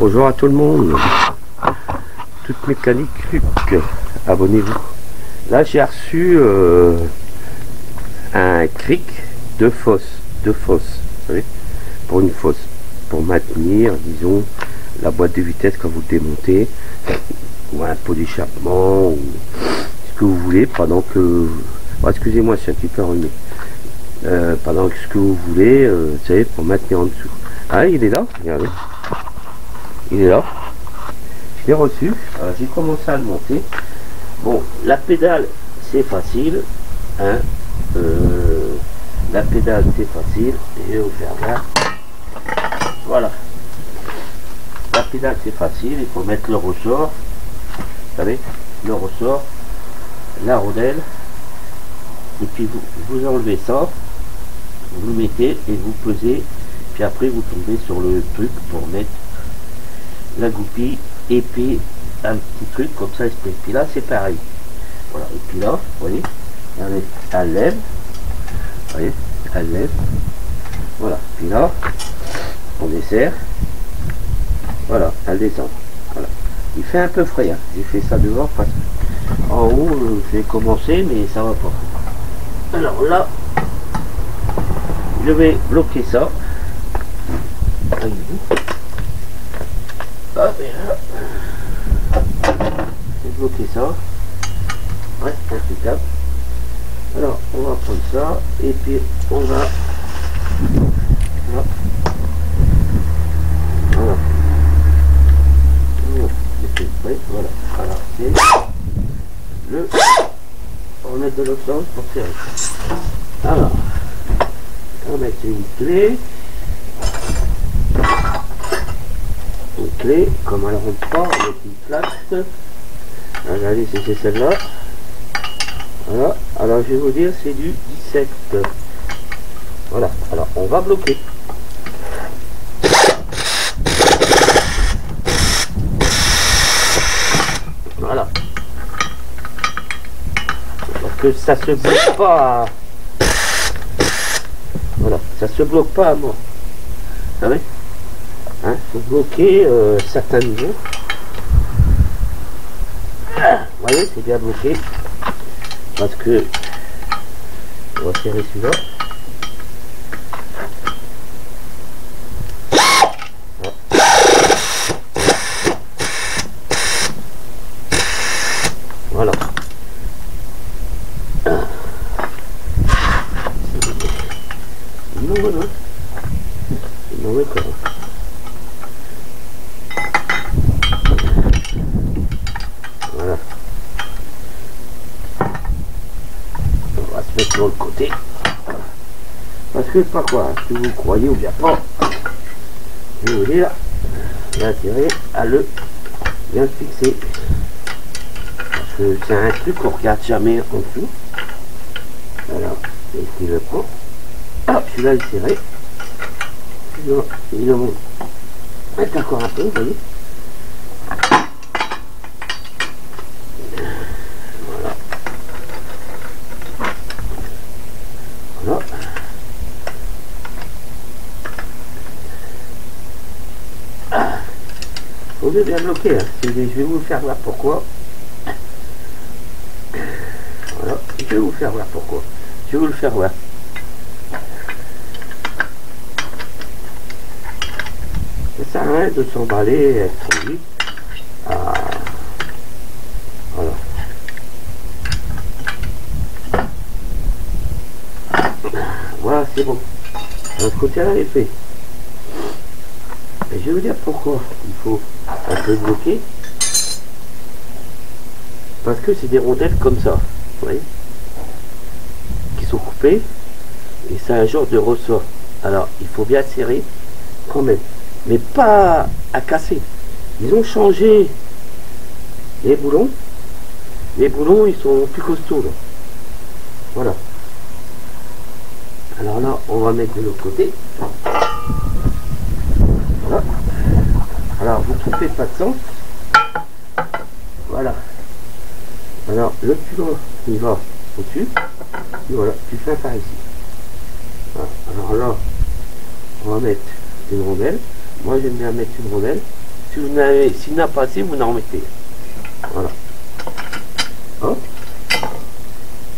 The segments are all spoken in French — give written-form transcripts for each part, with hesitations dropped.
Bonjour à tout le monde. Toute mécanique Luc, abonnez-vous. Là j'ai reçu un cric de fosse, vous savez, pour une fosse, pour maintenir, disons, la boîte de vitesse quand vous le démontez, ou un pot d'échappement, ou ce que vous voulez, pendant que... Oh, excusez-moi, c'est un petit peu enrhumé. Pendant que ce que vous voulez, vous savez, pour maintenir en dessous. Ah, il est là, regardez. Il est là. Je l'ai reçu. J'ai commencé à le monter. Bon, la pédale, c'est facile. Hein. La pédale, c'est facile. Je vais vous faire voir. Voilà. La pédale, c'est facile. Il faut mettre le ressort. Vous savez, le ressort, la rondelle. Et puis vous enlevez ça. Vous le mettez et vous pesez. Puis après, vous tombez sur le truc pour mettre la goupille. Et puis un petit truc comme ça. Et puis là, c'est pareil. Voilà. Et puis là, vous voyez, elle lève. Vous voyez, elle lève. Voilà. Puis là, on desserre. Voilà, elle descend. Voilà. Il fait un peu frais. Hein. J'ai fait ça dehors parce que en haut, j'ai commencé, mais ça va pas. Alors là, je vais bloquer ça. Hop, et là. Je vais bloquer ça. Ouais, impeccable. Alors, on va prendre ça. Et puis, on va... Là. Voilà. Voilà. Alors, c'est le... On va mettre de l'autre sens pour serrer. Alors, on va mettre une clé. Une clé, comme elle ne rentre pas, on va mettre une plaque. Regardez si c'est celle-là. Voilà. Alors, je vais vous dire, c'est du 17. Voilà. Alors, on va bloquer. Voilà. Parce que ça se bloque pas. Voilà, ça se bloque pas à mort. Vous savez, hein, faut bloquer certains niveaux. Vous voyez, c'est bien bloqué. Parce que on va serrer celui-là. Voilà. Non, voilà. Non, d'accord. Voilà. On va se mettre sur le côté. Parce que, pas quoi, si vous croyez ou bien pas, je vais vous dire, l'intérêt à le bien fixer. Parce que c'est un truc qu'on regarde jamais en dessous. Voilà. Et puis le prend. Ah, celui-là il est serré. Il va mettre encore un peu, vous voyez. Voilà. Voilà. Ah. Faut bien bloquer. Hein. Je vais vous faire voir pourquoi. Voilà. Je vais vous faire voir pourquoi. Je vais vous le faire voir. Ça sert à rien de s'emballer trop vite. Ah. Voilà. Voilà, c'est bon. De l'autre côté-là, il est fait. Et je vais vous dire pourquoi il faut un peu bloquer. Parce que c'est des rondelles comme ça, vous voyez, qui sont coupées. Et c'est un genre de ressort. Alors, il faut bien serrer quand même. Mais pas à casser. Ils ont changé les boulons. Les boulons, ils sont plus costauds. Là. Voilà. Alors là, on va mettre de l'autre côté. Voilà. Alors, vous ne trompez pas de sens. Voilà. Alors, le plus loin, il va au-dessus. Et voilà, tu fais un par ici. Voilà. Alors là, on va mettre une rondelle. Moi, j'aime bien mettre une rondelle s'il n'a pas assez, vous en remettez. Voilà. Hop.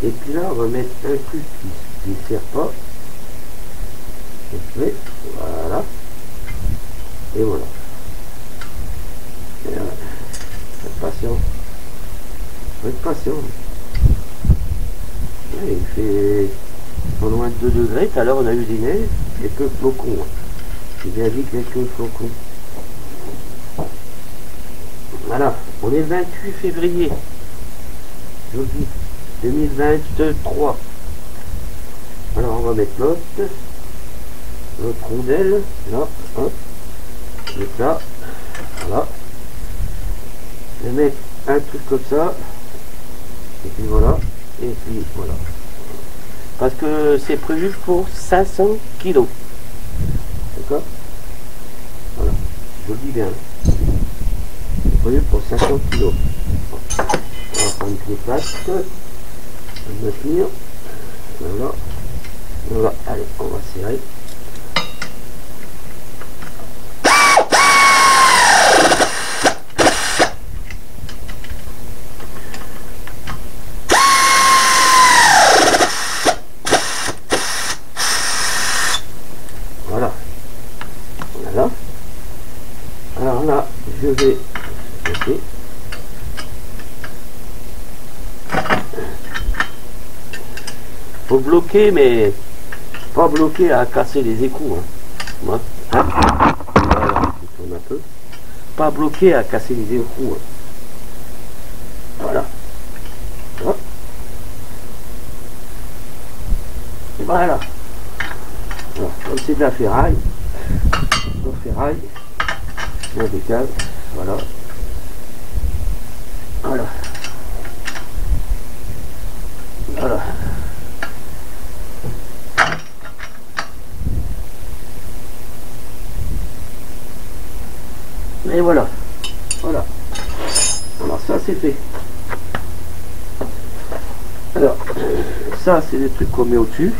Et puis là, on va mettre un truc qui ne sert pas. Et puis, voilà. Et voilà. Et voilà. Faites patient. Faites patient. Ouais, il fait pas loin de 2 degrés. Tout à l'heure, on a eu des neiges. Quelques flocons. J'ai bien dit quelques flocons. Voilà. On est le 28 février. Jeudi 2023. Alors, on va mettre l'autre rondelle. Là. Hop. Mettre là. Voilà. Je vais mettre un truc comme ça. Et puis voilà. Et puis voilà. Parce que c'est prévu pour 500 kilos. D'accord? Voilà. Je le dis bien. C'est prévu pour 500 kilos. On va prendre les plaques. On va maintenir. Voilà. Voilà. Allez, on va serrer. Voilà. Voilà. Alors là, je vais bloquer. Faut bloquer, mais pas bloquer à casser les écrous. Hein. Hein. Voilà, je tourne un peu. Pas bloquer à casser les écrous. Hein. Voilà. Hop. Voilà. Alors, comme c'est de la ferraille, on décale, voilà. Voilà. Voilà. Et voilà. Voilà. Alors ça c'est fait. Alors, ça c'est des trucs qu'on met au-dessus,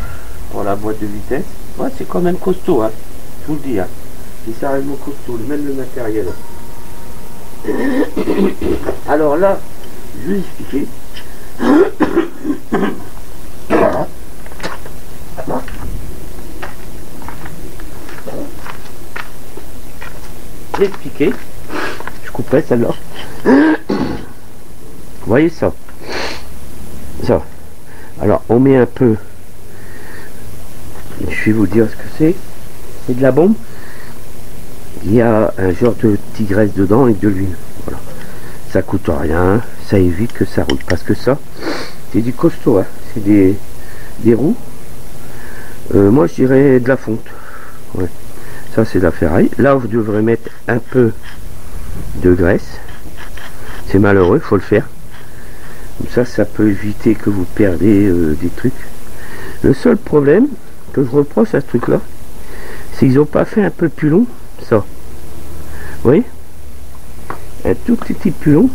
pour la boîte de vitesse. Ouais, c'est quand même costaud, hein. Je vous le dis, hein. C'est sérieusement costaud, même le matériel. Alors là, je vais expliquer. Voilà. Je vais expliquer. Je couperai celle-là. Vous voyez ça? Ça. Alors, on met un peu. Je vais vous dire ce que c'est. C'est de la bombe. Il y a un genre de tigresse dedans avec de l'huile. Voilà. Ça coûte rien. Ça évite que ça roule. Parce que ça, c'est du costaud. Hein. C'est des roues. Moi, je dirais de la fonte. Ouais. Ça, c'est de la ferraille. Là, vous devrez mettre un peu de graisse. C'est malheureux, il faut le faire. Comme ça, ça peut éviter que vous perdez des trucs. Le seul problème que je reproche à ce truc-là, c'est qu'ils n'ont pas fait un peu plus long, ça. Vous voyez? Un tout petit plus long,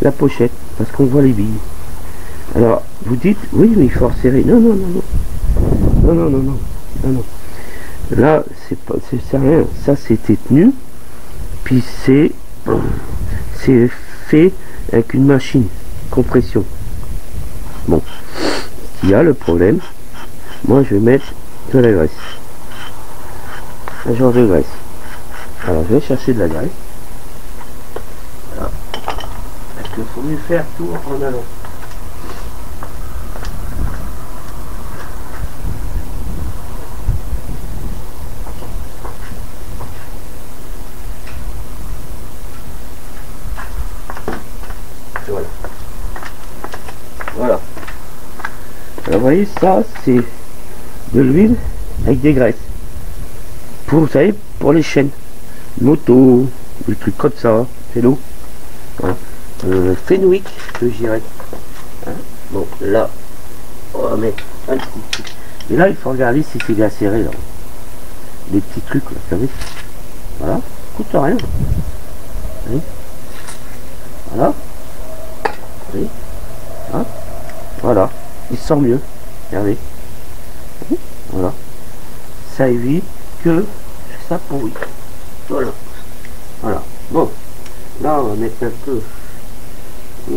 la pochette, parce qu'on voit les billes. Alors, vous dites, oui, mais il faut resserrer. Non, non, non, non. Non, non, non, non. Non, non. Là, c'est rien. Ça, c'était tenu. Puis c'est fait avec une machine compression. Bon, il y a le problème. Moi, je vais mettre de la graisse. Un genre de graisse. Alors, je vais chercher de la graisse. Voilà. Parce qu'il faut mieux faire tout en allant. Voilà. Voilà. Alors, vous voyez, ça, c'est de l'huile avec des graisses. Pour, vous savez, pour les chaînes. Moto, des trucs comme ça, vélo. Voilà. Fenwick, que je dirais. Hein? Bon, là, on va mettre un petit truc. Et là, il faut regarder si c'est bien serré, là. Des petits trucs, là, vous savez. Voilà, ça coûte rien. Oui. Voilà. Oui. Hein? Voilà, il sent mieux. Regardez. Voilà. Ça évite que ça pourrit. Voilà. Voilà. Bon, là, on va mettre un peu. Je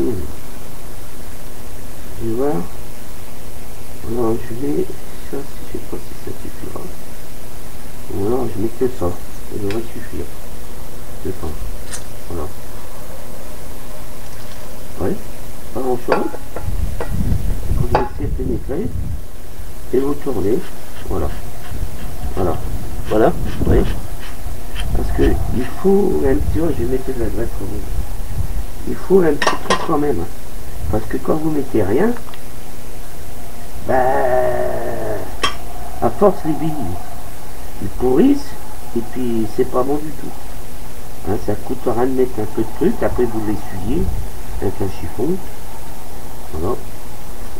vais voir. Alors, je mets ça, je sais pas si ça suffira. Ou alors, je mets que ça. Ça devrait suffire. Je pense. Voilà. Oui, pas grand chose. Vous laissez pénétrer et vous tournez. Voilà. Voilà. Voilà. Vous voyez. Parce que il faut un petit, je vais mettre de la graisse quand même. Il faut un petit truc quand même. Parce que quand vous mettez rien, bah, à force les billes, ils pourrissent et puis c'est pas bon du tout. Hein, ça coûte rien de mettre un peu de truc, après vous l'essuyez avec un chiffon. Voilà.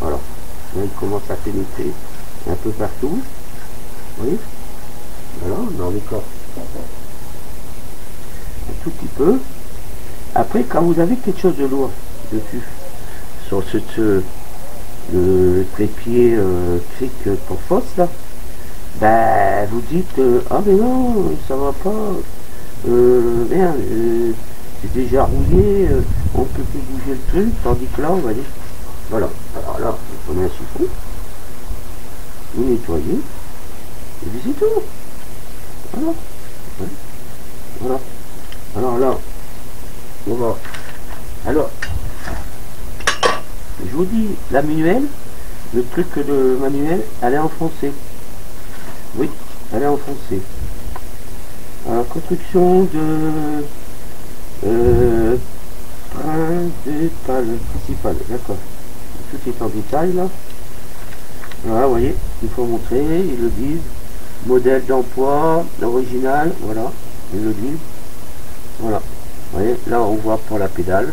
Voilà. Là il commence à pénétrer un peu partout. Vous voyez. Voilà, dans les corps. Un tout petit peu. Après, quand vous avez quelque chose de lourd dessus, sur le trépied cric pour fosse là, bah vous dites ah mais non, ça va pas, merde, c'est déjà rouillé, on peut plus bouger le truc, tandis que là on va dire, voilà, alors là, vous prenez un chiffon, vous nettoyez, et puis c'est tout. Voilà. Voilà. Alors là, on va. Alors, je vous dis, la manuelle, le truc de manuel, elle est enfoncée. Oui, elle est enfoncée. Alors, construction de principal, d'accord. Tout est en détail là. Voilà, vous voyez, il faut montrer, ils le disent. Modèle d'emploi, original, voilà, ils le disent. Voilà, vous voyez, là on voit pour la pédale.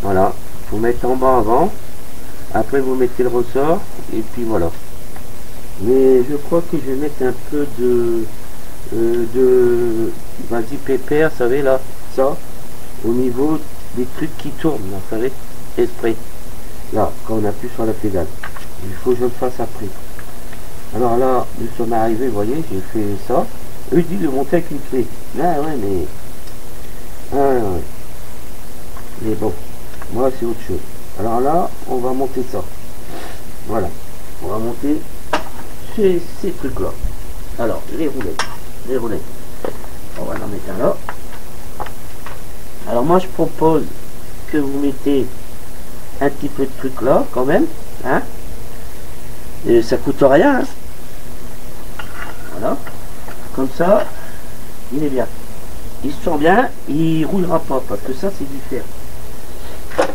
Voilà, vous mettez en bas avant, après vous mettez le ressort, et puis voilà. Mais je crois que je vais mettre un peu de vas-y pépère, vous savez là, ça, au niveau des trucs qui tournent, là, vous savez, esprit. Là, quand on appuie sur la pédale. Il faut que je le fasse après. Alors là, nous sommes arrivés, vous voyez, j'ai fait ça. Eux disent de monter avec une clé. Ah ouais, mais... Ah ouais. Mais bon, moi c'est autre chose. Alors là, on va monter ça. Voilà. On va monter ces trucs-là. Alors, les roulettes. Les roulettes. On va en mettre un là. Alors moi, je propose que vous mettez un petit peu de truc là, quand même. Hein? Et ça coûte rien. Hein. Voilà. Comme ça, il est bien. Il se sent bien, il roulera pas, parce que ça, c'est du fer.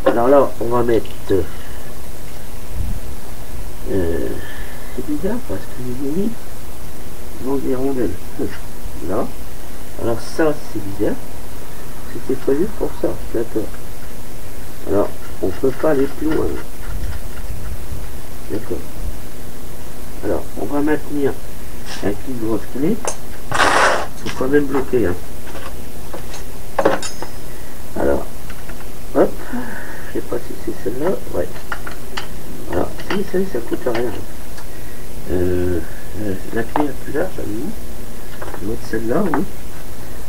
Alors là, on va mettre... c'est bizarre, parce que j'ai mis dans des rondelles. Là. Alors ça, c'est bizarre. C'était prévu pour ça, d'accord. Alors, on ne peut pas aller plus loin. D'accord. Alors, on va maintenir avec une grosse clé. Il faut quand même bloquer. Hein. Alors, hop. Je sais pas si c'est celle-là. Ouais. Alors, si, ça coûte rien. La clé la plus large, elle est où? Je vais mettre celle-là, oui.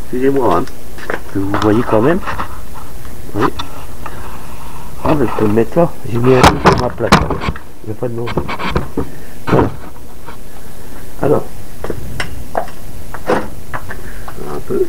Excusez-moi, hein. Que vous voyez quand même. Oui. Ah, mais je peux le mettre là. J'ai mis un peu sur ma plaque. Il n'y a pas de danger. Voilà. Alors, un peu.